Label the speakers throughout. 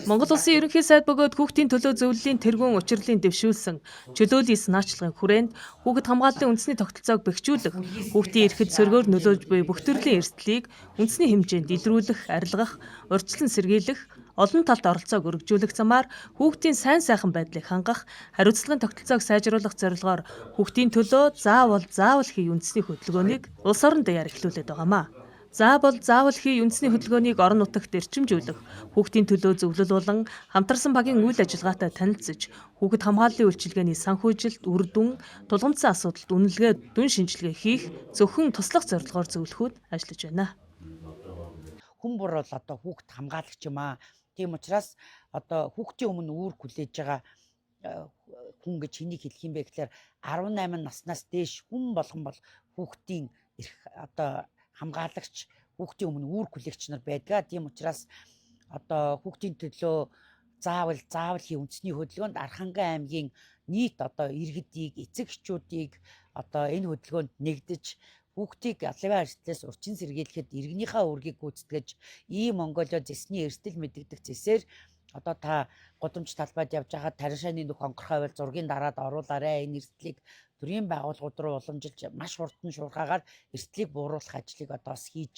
Speaker 1: Монгол Улсын ерөнхий сайд бөгөөд хүүхдийн төлөө зөвлөлийн тэргуун учрлын дэвшүүлсэн чөлөөлийн санаачлагын хүрээнд хүүхэд хамгааллын үндэсний тогтолцоог бэхжүүлэх, хүүхдийн эрхэд сөргөөр нөлөөлж буй бүх төрлийн эрсдлийг үндэсний хэмжээнд илрүүлэх, арилгах, урьдчилан сэргийлэх, олон талд оролцоог өргөжүүлэх замаар хүүхдийн сайн сайхан байдлыг хангах, хариуцлагын тогтолцоог сайжруулах зорилгоор хүүхдийн төлөө заавал хий үндэсний хөдөлгөөнийг улс орон даяар эхлүүлээд байгаамаа. Заавал хий үндэсний хөдөлгөөнийг орон нутагт эрчимжүүлэх, хүүхдийн төлөө зөвлөл болон хамтарсан багийн үйл ажиллагаатай танилцж, хүүхэд хамгааллын үйлчилгээний санхүүжилт, үр дүн, тулгымдсан асуудалд үнэлгээ, дүн шинжилгээ хийх зөвхөн туслах зорилгоор зөвлөхөд ажиллаж байна.
Speaker 2: Хүн бүр бол одоо хүүхэд хамгаалагч юм аа. Тийм учраас одоо хүүхдийн өмнө үүрэг хүлээж байгаа хүн гэж хэнийг хэлэх юм бэ гэхээр 18 наснаас дээш хүн болгон бол хүүхдийн одоо хамгаалагч, хүүхдийн өмнө үүрэг хүлээгч нар байдгаа. Тийм учраас одоо хүүхдийн төлөө заавал хий үндэсний хөдөлгөөнд Архангай аймгийн нийт одоо иргэдийг, эцэг эхчүүдийг одоо энэ хөдөлгөөнд нэгдэж хүүхдийг албан эрсдлээс урьдчилан сэргийлэхэд иргэнийхээ үргийг гүйцэтгэж ийм Монголио зэсний эрсдэл мэдэгдэх зэсээр одоо та гудамж талбайд явж байгаад Тариншааны нүх онгорхой байвал зургийн дараад оруулаарай. Энэ эрсдлийг төрийн байгууллагууд руу уламжилж маш хурдан шуурхаагаар эрсдлийг бууруулах ажлыг одоо бас хийж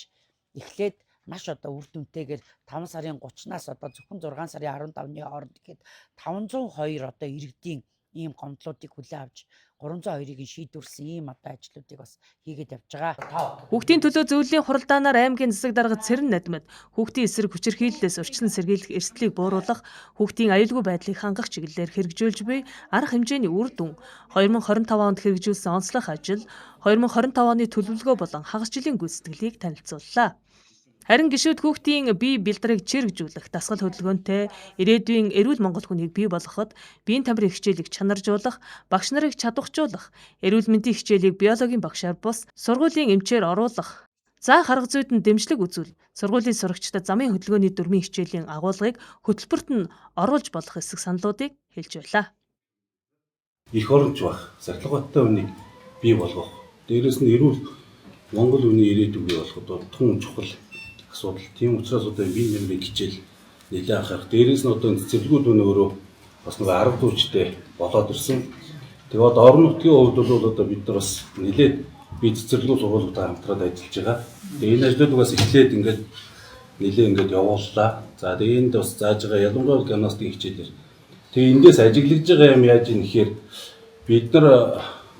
Speaker 2: эхлээд маш одоо үр дүнтэйгээр 5 сарын 30-наас одоо зөвхөн 6 сарын 15-ны хооронд гэхэд 502 одоо иргэдийн ийм гомдлуудыг хүлээн авч 302-ыг шийдвэрлсэн ийм одоо ажлуудыг бас хийгээд явж байгаа.
Speaker 1: Хүүхдийн төлөө зөвлөлийн хуралдаанаар аймгийн засаг дарга Цэрэн Надмад хүүхдийн эсрэг хүчирхийллээс урьдчилан сэргийлэх эрсдлийг бууруулах, хүүхдийн аюулгүй байдлыг хангах чиглэлээр хэрэгжүүлж буй арга хэмжээний үр дүн, 2025 онд хэрэгжүүлсэн онцлог ажил, 2025 оны төлөвлөгөө болон хагас жилийн гүйцэтгэлийг танилцууллаа. Харин гишүүд хүүхдийн бие бэлтрийг чирэгжүүлэх, дасгал хөдөлгөөнтэй ирээдүйн эрүүл Монгол хүнийг бий болгоход биеийн тамирын хичээлийг чанаржуулах, багш нарыг чадваржуулах, эрүүл мэндийн хичээлийг биологийн багшаар бус сургуулийн эмчээр оруулах, заах арга зүйд нь дэмжлэг үзүүл, сургуулийн сурагчдад замын хөдөлгөөний дүрмийн хичээлийн агуулгыг хөтөлбөрт нь оруулж болох эсэх саналуудыг хэлж байлаа.
Speaker 3: Их оронч бах, сахилгатай хүнийг бий болгох, дээрэс нь эрүүл Монгол хүний ирээдүйг бий болгоход тун чухал асуудал. Тийм учраас одоо бие нэмрийн хичээл нэлээд анхаарах. Дээрээс нь одоо цэцэрлэгүүд өөрөө бас нэг арга зүйчтэй болоод ирсэн. Тэгээд одоо орон нутгийн хувьд бол одоо бид нар бас нэлээд бие цэцэрлэгүүд сургуулиудаа хамтраад ажиллаж байгаа. Тэгээд энэ ажлуудыг бас эхлээд нэлээд явууллаа. За тэгээд энд бас зааж байгаа ялангуяа гимнастик хичээлээр. Тэгээд эндээс ажиглаж байгаа юм яаж юм гэхээр бид нар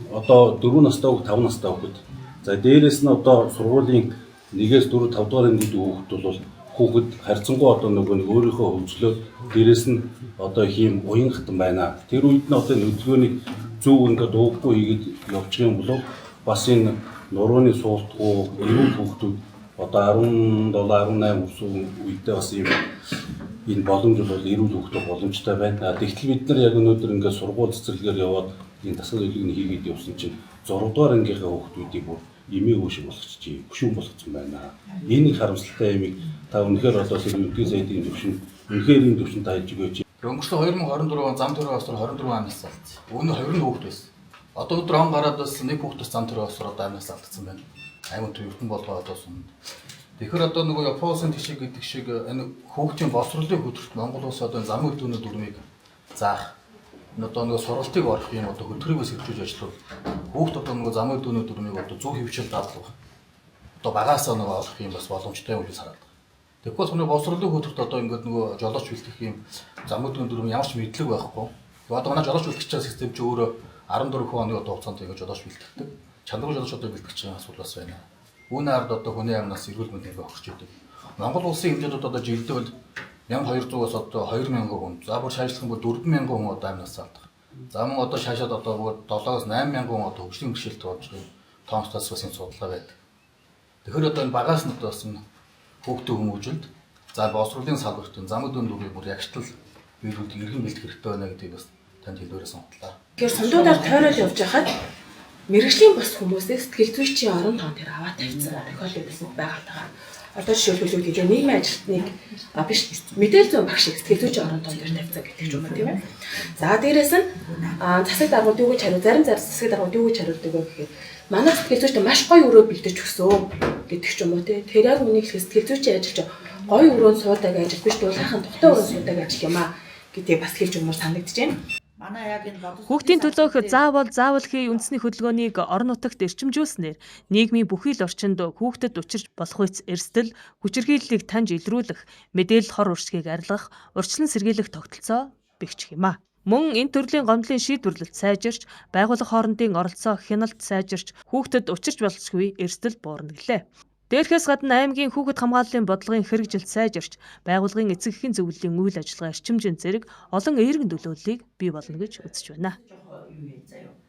Speaker 3: одоо 4 настай хүүхд 5 настай хүүхд. За дээрээс нь одоо сургуулийн 1-ээс 4, 5 дугаар ангид хүүхэд бол хүүхэд харьцангуй одоо нөгөө нэг өөрийнхөө хөгжлөө дээрээс нь одоо хийм уян хатан байна. Тэр үед нь одоо хөдөлгөөнийг зөв ингээд уухгүй хийгээд явчих юм бол бас энэ нурууны суултгуу эрүүл хүүхдүүд одоо 17, 18 өсвөр үедээ бас ийм энэ боломж бол эрүүл хүүхдүүд боломжтой байна. Тэгтэл бид нар яг өнөөдөр ингээд сургууль цэцэрлэгээр яваад энэ дасгал хөдөлгөөнийг хийгээд явсан чинь 6 дугаар ангийнхаа хүүхдүүдийг бүр эмээгүү шиг болгочих, хөшүүн болгоцсон байна. Энэ их харамсалтай юмыг та үнэхээр одоо сэргийлдэг сайдын төвшин үнэхээр энэ төвшин тааж өгөөч.
Speaker 4: Өнгөрсөн 2024 он зам төрөө осор 23 амнаас алдсан. Өмнө 20 хүүхэд байсан. Одоо өдөр он гараад бас нэг хүүхдээс зам төрөө осор одоо амнаас алдсан байна. Аймаг төвөртөн болгоо одоо сумд. Тэгэхээр одоо нөгөө Японы тишиг гэдэг шиг энэ хүүхдийн боловсролын хөтөлбөрт Монгол улс одоо зам хөдөлгөөний дүрмийг заах одоо нөгөө сургалтыг орох юм одоо хөтөлбөрийг бас хэрэгжүүлж ажиллах. Хүүхд одоо нөгөө зам хөдөлгөөний дүрмийг одоо зөв хөвчл дадлах. Одоо багаасаа нөгөө олох юм бас боломжтой юм гэж хараад байна. Тэгэхгүй бол боловсролын хөтөлбөрт одоо ингээд нөгөө жолооч бэлтгэх юм зам хөдөлгөөний дүрм ямар ч мэдлэг байхгүй. Одоо манай жолооч бэлтгэж байгаа систем чи өөрөө 14 оны одоо хугацаанд ингээд жолооч бэлтгэдэг. Чанаргүй жолооч одоо бэлтгэж байгаа асуудал бас байна. Үүний ард одоо хүний амнаас эрүүл мэндийг өгч идэг. Монгол улсын хэмжээнд одоо жилдээ бол 1200-аас одоо 2000 хүн. За бүр шаажлах бол 4000 хүн одоо амнаас алдах. За мөн одоо шаашаад одоо 7-аас 8000 хүн одоо хөгжлийн бэрхшээлд болж байгаа. Тоомстаас бас энэ судалгаа байдаг. Тэгэхээр одоо энэ багаас нь бас хүүхдийн хүмүүжилд за боловсролын салбарт зам өдөнд дүрийг бүр ягштал биелүүлдэг иргэн бэлтгэх хэрэгтэй байна гэдгийг бас танд хэлбэрээс сонголоо.
Speaker 5: Тэгэхээр сундуудаар тойроод явж байхад мэрэгжлийн бас хүмүүсээс сэтгэл зүйчийн орон тоон дээр аваад тавьсан тохиолдол байсан байгальтайгаа одоо жишээлбэл гэж нийгмийн ажилтныг биш мэдээлэл зүйн багшийг сэтгэл зүйчийн орон тоон дээр тавьсан гэдэг ч юм уу тийм ээ. За дээрэс нь засаг даргууд юу гэж хариу зарим засаг даргууд юу гэж хариулдаг вэ гэхээр манай сэтгэл зүйчтэй маш гоё өрөө бэлдэж өгсөн гэдэг ч юм уу тийм. Тэр яг үнийг сэтгэл зүйчийн ажилч гоё өрөөнд суудаг ажил биш дуулахын тухтай өрөөнд суудаг ажил юм аа гэдгийг бас хэлж өгмөр санагдаж байна.
Speaker 2: Манай яг энэ бодол
Speaker 1: Хүүхдийн төлөөх заавал хий үндэсний хөдөлгөөнийг орон нутагт эрчимжүүлснээр нийгмийн бүхий л орчинд хүүхдэд учирч болох үс эрсдэл, хүчирхийллийг таньж илрүүлэх, мэдээлэл хор урсгийг арилгах, урьдчилан сэргийлэх тогтолцоо бэхжих юм а. Мөн энэ төрлийн гомдлын шийдвэрлэлт сайжирч, байгууллага хоорондын оролцоо хяналт сайжирч, хүүхдэд учирч болзошгүй эрсдэл буурна гэлээ. Дээрхээс гадна аймгийн хүүхэд хамгааллын бодлогын хэрэгжилт сайжирч, байгууллагын эцэг эхийн зөвлөлийн үйл ажиллагаа эрчимжийн зэрэг олон эерэг нөлөөллийг бий болно гэж үзэж байна.
Speaker 2: юу вэ заяа.